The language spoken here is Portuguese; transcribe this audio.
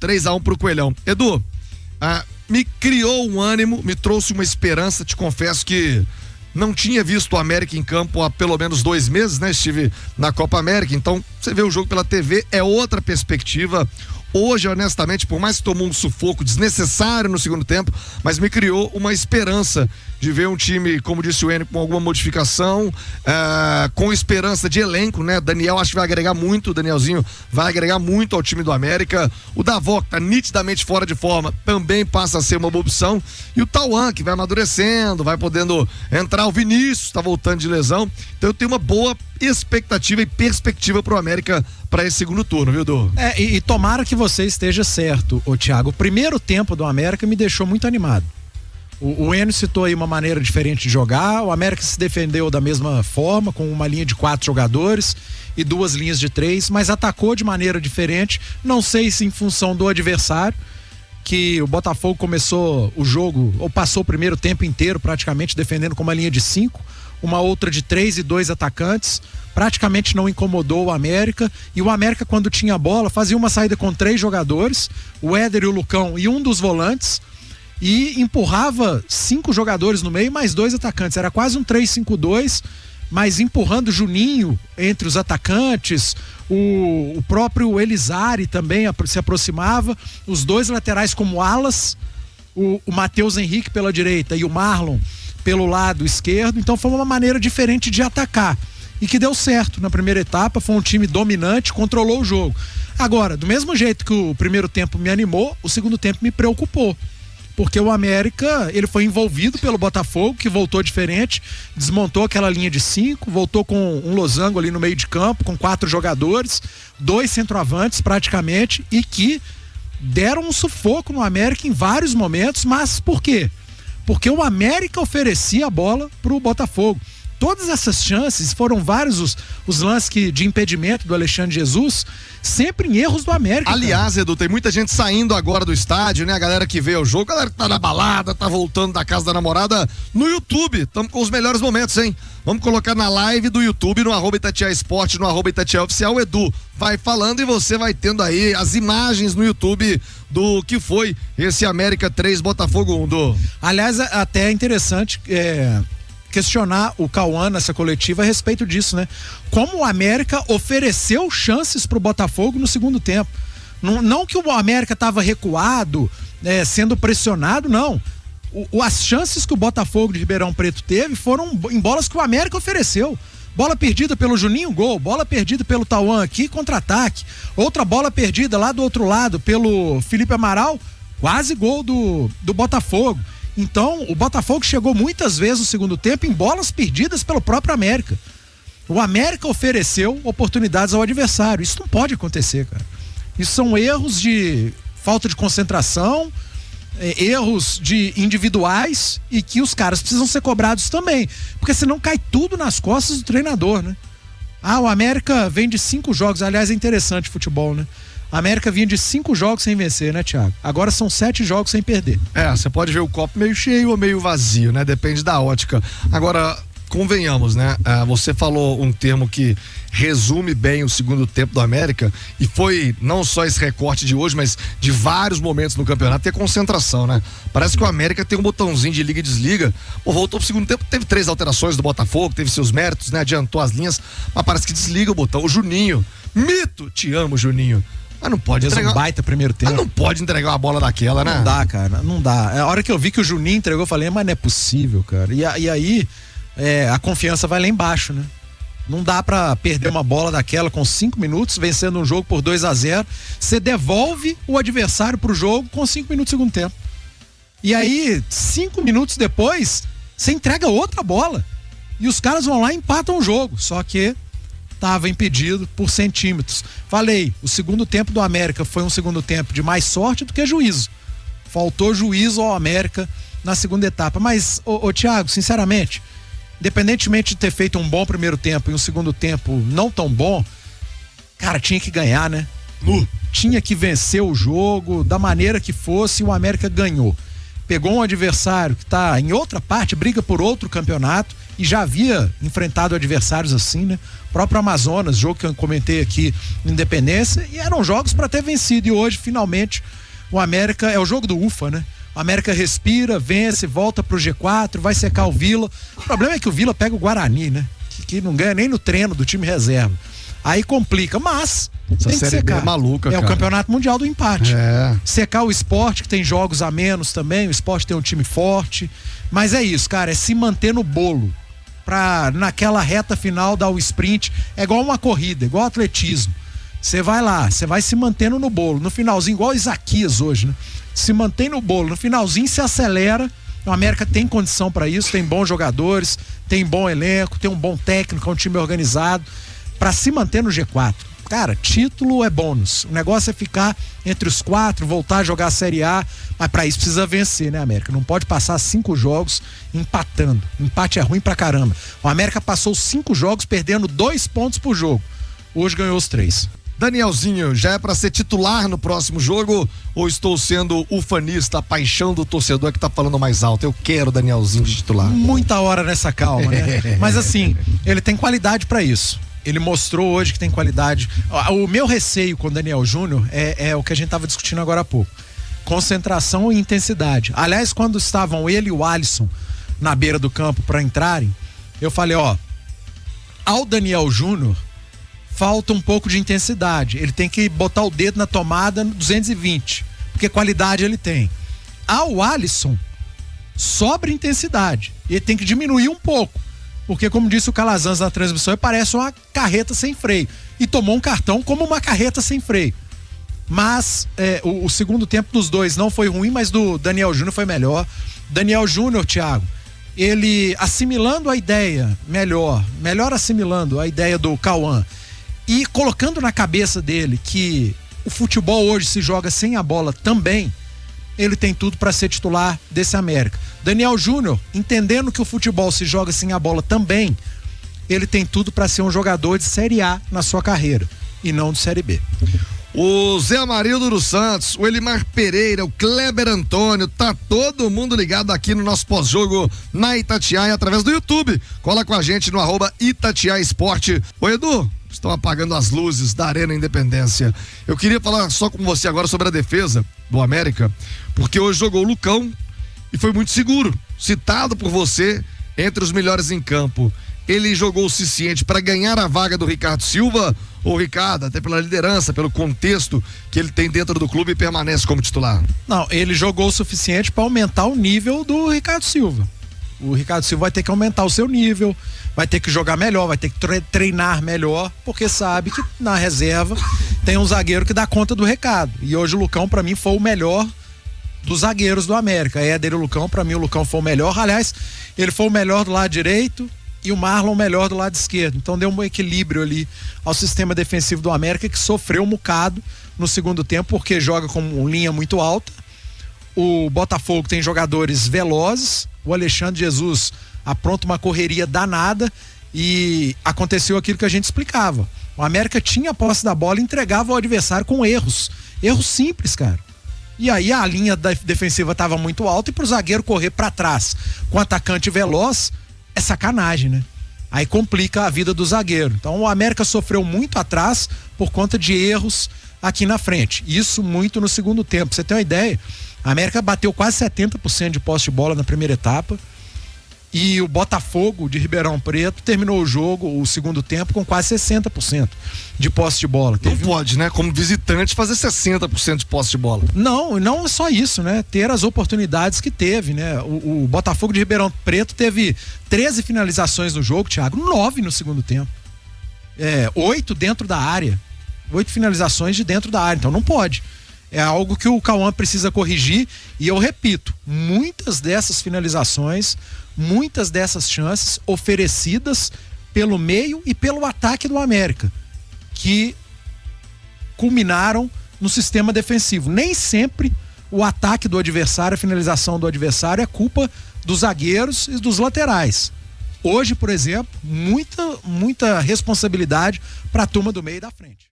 3-1 pro Coelhão. Edu, me criou um ânimo, me trouxe uma esperança, te confesso que não tinha visto o América em campo há pelo menos 2 meses, né? Estive na Copa América, então você vê o jogo pela TV, é outra perspectiva. Hoje, honestamente, por mais que tomou um sufoco desnecessário no segundo tempo, mas me criou uma esperança de ver um time, como disse o Enio, com alguma modificação, com esperança de elenco, né? Daniel acho que vai agregar muito, o Danielzinho vai agregar muito ao time do América. O Davó, que tá nitidamente fora de forma, também passa a ser uma boa opção. E o Tauan, que vai amadurecendo, vai podendo entrar. O Vinícius tá voltando de lesão. Então eu tenho uma boa expectativa e perspectiva pro América para esse segundo turno, viu, Du? E tomara que você esteja certo, ô Thiago. O primeiro tempo do América me deixou muito animado. O Enio citou aí uma maneira diferente de jogar. O América se defendeu da mesma forma, com uma linha de 4 jogadores e 2 linhas de 3, mas atacou de maneira diferente. Não sei se em função do adversário, que o Botafogo começou o jogo, ou passou o primeiro tempo inteiro praticamente defendendo com uma linha de 5, uma outra de 3 e 2 atacantes. Praticamente não incomodou o América, e o América, quando tinha a bola, fazia uma saída com 3 jogadores, o Éder e o Lucão e um dos volantes, e empurrava 5 jogadores no meio, mais 2 atacantes. Era quase um 3-5-2, mas empurrando Juninho entre os atacantes, o próprio Elizari também se aproximava, os 2 laterais como alas, o Matheus Henrique pela direita e o Marlon pelo lado esquerdo. Então foi uma maneira diferente de atacar, e que deu certo na primeira etapa. Foi um time dominante, controlou o jogo. Agora, do mesmo jeito que o primeiro tempo me animou, o segundo tempo me preocupou, porque o América, ele foi envolvido pelo Botafogo, que voltou diferente, desmontou aquela linha de 5, voltou com um losango ali no meio de campo, com 4 jogadores, 2 centroavantes praticamente, e que deram um sufoco no América em vários momentos. Mas por quê? Porque o América oferecia a bola pro Botafogo. Todas essas chances, foram vários os lances de impedimento do Alexandre Jesus, sempre em erros do América. Aliás, Edu, tem muita gente saindo agora do estádio, né? A galera que vê o jogo, a galera que tá na balada, tá voltando da casa da namorada, no YouTube. Estamos com os melhores momentos, hein? Vamos colocar na live do YouTube, no @Itatiaia Esporte, no @Itatiaia Oficial. O Edu vai falando e você vai tendo aí as imagens no YouTube do que foi esse América 3, Botafogo 1, Du. Aliás, até é interessante questionar o Cauã nessa coletiva a respeito disso, né? Como o América ofereceu chances pro Botafogo no segundo tempo. Não que o América estava recuado, sendo pressionado, não. As chances que o Botafogo de Ribeirão Preto teve foram em bolas que o América ofereceu. Bola perdida pelo Juninho, gol. Bola perdida pelo Tauan aqui, contra-ataque. Outra bola perdida lá do outro lado pelo Felipe Amaral, quase gol do Botafogo. Então, o Botafogo chegou muitas vezes no segundo tempo em bolas perdidas pelo próprio América. O América ofereceu oportunidades ao adversário. Isso não pode acontecer, cara. Isso são erros de falta de concentração, erros individuais, e que os caras precisam ser cobrados também. Porque senão cai tudo nas costas do treinador, né? O América vem de 5 jogos. Aliás, é interessante o futebol, né? A América vinha de 5 jogos sem vencer, né, Thiago? Agora são 7 jogos sem perder. Você pode ver o copo meio cheio ou meio vazio, né? Depende da ótica. Agora, convenhamos, né? Você falou um termo que resume bem o segundo tempo do América, e foi não só esse recorte de hoje, mas de vários momentos no campeonato, é concentração, né? Parece que o América tem um botãozinho de liga e desliga. Voltou pro segundo tempo, teve 3 alterações do Botafogo, teve seus méritos, né? Adiantou as linhas, mas parece que desliga o botão. O Juninho, mito, te amo, Juninho. Mas não pode entregar. Um baita primeiro tempo. Mas não pode entregar uma bola daquela, né? Não dá, cara, não dá. A hora que eu vi que o Juninho entregou, eu falei, mas não é possível, cara. E aí, a confiança vai lá embaixo, né? Não dá pra perder uma bola daquela com 5 minutos, vencendo um jogo por 2-0. Você devolve o adversário pro jogo com 5 minutos do segundo tempo. E aí, 5 minutos depois, você entrega outra bola. E os caras vão lá e empatam o jogo. Só que estava impedido por centímetros. Falei, o segundo tempo do América foi um segundo tempo de mais sorte do que juízo. Faltou juízo ao América na segunda etapa. Mas, Thiago, sinceramente, independentemente de ter feito um bom primeiro tempo e um segundo tempo não tão bom, cara, tinha que ganhar, né? Tinha que vencer o jogo da maneira que fosse, e o América ganhou. Pegou um adversário que tá em outra parte, briga por outro campeonato, e já havia enfrentado adversários assim, né? O próprio Amazonas, jogo que eu comentei aqui, Independência, e eram jogos para ter vencido. E hoje, finalmente, o América é o jogo do UFA, né? O América respira, vence, volta pro G4, vai secar o Vila. O problema é que o Vila pega o Guarani, né? Que não ganha nem no treino do time reserva. Aí complica, mas essa tem que série secar. B é maluca, cara. O campeonato mundial do empate. Secar o Sport, que tem jogos a menos também, o Sport tem um time forte. Mas é isso, cara, é se manter no bolo. Pra naquela reta final dar o sprint. É igual uma corrida, igual atletismo. Você vai lá, você vai se mantendo no bolo. No finalzinho, igual o Isaquias hoje, né? Se mantém no bolo. No finalzinho se acelera. O América tem condição para isso, tem bons jogadores, tem bom elenco, tem um bom técnico, um time organizado. Para se manter no G4. Cara, título é bônus. O negócio é ficar entre os 4, voltar a jogar a Série A. Mas para isso precisa vencer, né, América? Não pode passar 5 jogos empatando. Empate é ruim pra caramba. O América passou 5 jogos perdendo 2 pontos por jogo. Hoje ganhou os 3. Danielzinho, já é pra ser titular no próximo jogo ou estou sendo o fanista, a paixão do torcedor que tá falando mais alto? Eu quero Danielzinho de titular. Muita hora nessa calma, né? Mas assim, ele tem qualidade pra isso. Ele mostrou hoje que tem qualidade. O meu receio com o Daniel Júnior é o que a gente tava discutindo agora há pouco. Concentração e intensidade. Aliás, quando estavam ele e o Alisson na beira do campo pra entrarem, eu falei, ao Daniel Júnior falta um pouco de intensidade. Ele tem que botar o dedo na tomada no 220, porque qualidade ele tem. Ao Alisson, sobra intensidade. Ele tem que diminuir um pouco, porque como disse o Calazans na transmissão, ele parece uma carreta sem freio. E tomou um cartão como uma carreta sem freio. Mas o segundo tempo dos dois não foi ruim, mas do Daniel Júnior foi melhor. Daniel Júnior, Thiago, ele assimilando a ideia, melhor assimilando a ideia do Cauã, e colocando na cabeça dele que o futebol hoje se joga sem a bola também, ele tem tudo para ser titular desse América. Daniel Júnior, entendendo que o futebol se joga sem a bola também, ele tem tudo para ser um jogador de Série A na sua carreira e não de Série B. O Zé Amarildo dos Santos, o Elimar Pereira, o Kleber Antônio, tá todo mundo ligado aqui no nosso pós-jogo na Itatiaia através do YouTube. Cola com a gente no @Itatiaia Esporte. Ô Edu, estão apagando as luzes da Arena Independência. Eu queria falar só com você agora sobre a defesa do América, porque hoje jogou o Lucão e foi muito seguro, citado por você entre os melhores em campo. Ele jogou o suficiente para ganhar a vaga do Ricardo Silva, ou Ricardo, até pela liderança, pelo contexto que ele tem dentro do clube, e permanece como titular? Não, ele jogou o suficiente para aumentar o nível do Ricardo Silva. O Ricardo Silva vai ter que aumentar o seu nível, vai ter que jogar melhor, vai ter que treinar melhor, porque sabe que na reserva tem um zagueiro que dá conta do recado. E hoje o Lucão, para mim, foi o melhor dos zagueiros do América. Éder e o Lucão, para mim o Lucão foi o melhor. Aliás, ele foi o melhor do lado direito e o Marlon o melhor do lado esquerdo. Então deu um equilíbrio ali ao sistema defensivo do América, que sofreu um bocado no segundo tempo, porque joga com linha muito alta. O Botafogo tem jogadores velozes, o Alexandre Jesus apronta uma correria danada e aconteceu aquilo que a gente explicava. O América tinha a posse da bola e entregava ao adversário com erros simples, cara. E aí a linha defensiva estava muito alta e pro zagueiro correr para trás com o atacante veloz é sacanagem, né? Aí complica a vida do zagueiro. Então o América sofreu muito atrás por conta de erros aqui na frente. Isso muito no segundo tempo. Pra você ter uma ideia, a América bateu quase 70% de posse de bola na primeira etapa e o Botafogo de Ribeirão Preto terminou o jogo, o segundo tempo, com quase 60% de posse de bola. Não pode, né? Como visitante fazer 60% de posse de bola. Não é só isso, né? Ter as oportunidades que teve, né? O Botafogo de Ribeirão Preto teve 13 finalizações no jogo, Thiago, 9 no segundo tempo. 8 dentro da área. 8 finalizações de dentro da área, então não pode. É algo que o Cauã precisa corrigir e eu repito, muitas dessas finalizações, muitas dessas chances oferecidas pelo meio e pelo ataque do América, que culminaram no sistema defensivo. Nem sempre o ataque do adversário, a finalização do adversário é culpa dos zagueiros e dos laterais. Hoje, por exemplo, muita responsabilidade para a turma do meio e da frente.